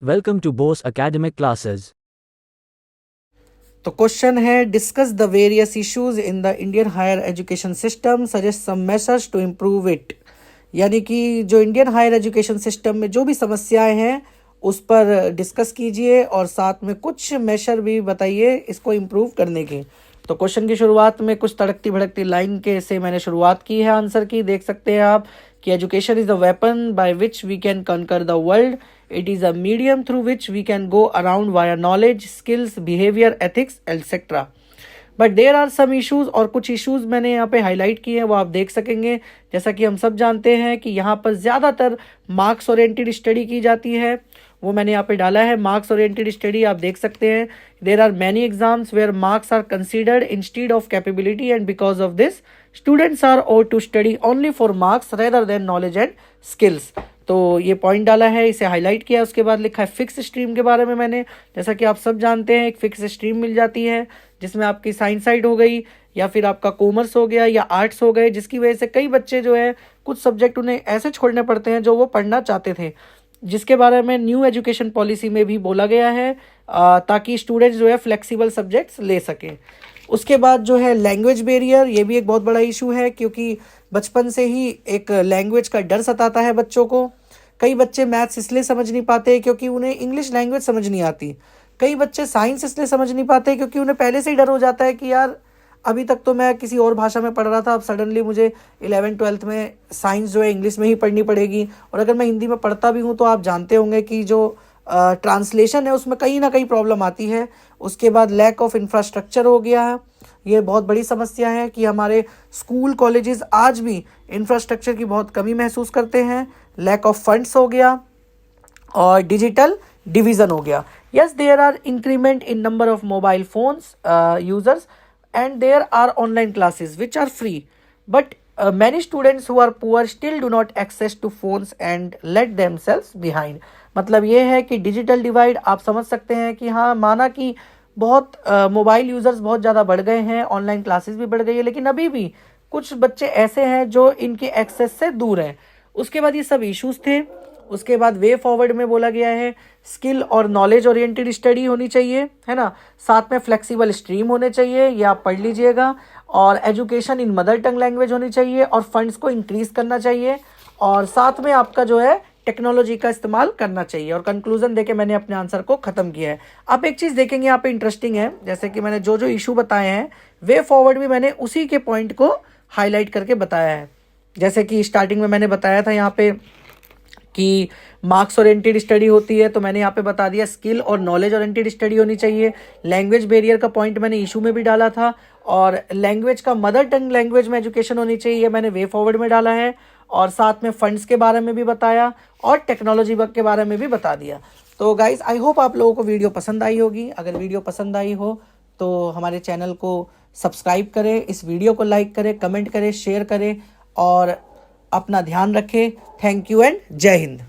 Welcome to Bose Academic Classes. तो question है, discuss the various issues in the Indian higher education system, suggest some measures to improve it. यानी कि जो Indian higher education system में जो भी समस्याएं हैं उस पर डिस्कस कीजिए और साथ में कुछ मेजर भी बताइए इसको इम्प्रूव करने के। तो क्वेश्चन की शुरुआत में कुछ तड़कती भड़कती लाइन के से मैंने शुरुआत की है आंसर की। देख सकते हैं आप कि education is the weapon by which we can conquer the world. It is a medium through which we can go around via knowledge, skills, behaviour, ethics etcetera. But there are some issues, और कुछ issues मैंने यहाँ पे highlight किए हैं, वो आप देख सकेंगे। जैसा कि हम सब जानते हैं कि यहाँ पर ज़्यादातर मार्क्स ओरिएंटेड स्टडी की जाती है, वो मैंने यहाँ पे डाला है। मार्क्स ओरिएंटेड स्टडी आप देख सकते हैं। There are many exams where marks are considered instead of capability, and because of this students are or to study only for marks rather than knowledge and skills. तो ये point डाला है, इसे highlight किया। उसके बाद लिखा है फिक्स स्ट्रीम के बारे में मैंने। जैसा कि आप सब जानते हैं एक फिक्स स्ट्रीम मिल जाती है जिसमें आपकी साइंस साइड हो गई या फिर आपका कॉमर्स हो गया या आर्ट्स हो गए, जिसकी वजह से कई बच्चे जो है कुछ सब्जेक्ट उन्हें ऐसे छोड़ने पड़ते हैं जो वो पढ़ना चाहते थे, जिसके बारे में न्यू एजुकेशन पॉलिसी में भी बोला गया है ताकि स्टूडेंट्स जो है फ्लेक्सिबल सब्जेक्ट्स ले सकें। उसके बाद जो है लैंग्वेज बैरियर, ये भी एक बहुत बड़ा इशू है क्योंकि बचपन से ही एक लैंग्वेज का डर सताता है बच्चों को। कई बच्चे मैथ्स इसलिए समझ नहीं पाते क्योंकि उन्हें इंग्लिश लैंग्वेज समझ नहीं आती। कई बच्चे साइंस इसलिए समझ नहीं पाते क्योंकि उन्हें पहले से ही डर हो जाता है कि यार अभी तक तो मैं किसी और भाषा में पढ़ रहा था, अब सडनली मुझे 11th-12th में साइंस जो है इंग्लिश में ही पढ़नी पड़ेगी। और अगर मैं हिंदी में पढ़ता भी हूँ तो आप जानते होंगे कि जो ट्रांसलेशन है उसमें कहीं ना कहीं प्रॉब्लम आती है। उसके बाद लैक ऑफ इंफ्रास्ट्रक्चर हो गया है, ये बहुत बड़ी समस्या है कि हमारे स्कूल कॉलेजेस आज भी इंफ्रास्ट्रक्चर की बहुत कमी महसूस करते हैं। लैक ऑफ फंड्स हो गया और डिजिटल डिवीज़न हो गया। Yes, there are increment in number of mobile phones users and there are online classes which are free, but many students who are poor still do not access to phones and let themselves behind। मतलब ये है कि digital divide आप समझ सकते हैं कि हाँ, माना कि बहुत मोबाइल यूज़र्स बहुत ज़्यादा बढ़ गए हैं, ऑनलाइन क्लासेस भी बढ़ गई है, लेकिन अभी भी कुछ बच्चे ऐसे हैं जो इनके एक्सेस से दूर हैं। उसके बाद ये सब इश्यूज थे। उसके बाद वे फॉरवर्ड में बोला गया है स्किल और नॉलेज ओरिएंटेड स्टडी होनी चाहिए, है ना। साथ में फ्लेक्सिबल स्ट्रीम होने चाहिए, ये आप पढ़ लीजिएगा। और education in mother tongue language होनी चाहिए और फंड्स को इंक्रीज करना चाहिए। और साथ में आपका जो है टेक्नोलॉजी का इस्तेमाल करना चाहिए। और कंक्लूजन देके मैंने अपने आंसर को ख़त्म किया है। आप एक चीज़ देखेंगे यहाँ पे इंटरेस्टिंग है, जैसे कि मैंने जो जो इशू बताए हैं वे फॉरवर्ड भी मैंने उसी के पॉइंट को हाईलाइट करके बताया है। जैसे कि स्टार्टिंग में मैंने बताया था यहाँ पे कि मार्क्स ओरिएंटेड स्टडी होती है, तो मैंने यहाँ पे बता दिया स्किल और नॉलेज ओरिएंटेड स्टडी होनी चाहिए। लैंग्वेज बैरियर का पॉइंट मैंने इशू में भी डाला था, और लैंग्वेज का मदर टंग लैंग्वेज में एजुकेशन होनी चाहिए, ये मैंने वे फॉरवर्ड में डाला है। और साथ में फंड्स के बारे में भी बताया और टेक्नोलॉजी के बारे में भी बता दिया। तो गाइज आई होप आप लोगों को वीडियो पसंद आई होगी। अगर वीडियो पसंद आई हो तो हमारे चैनल को सब्सक्राइब करें, इस वीडियो को लाइक करें, कमेंट करें, शेयर करें और अपना ध्यान रखें। थैंक यू एंड जय Hind.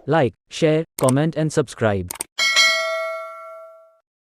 Like, share, comment and subscribe.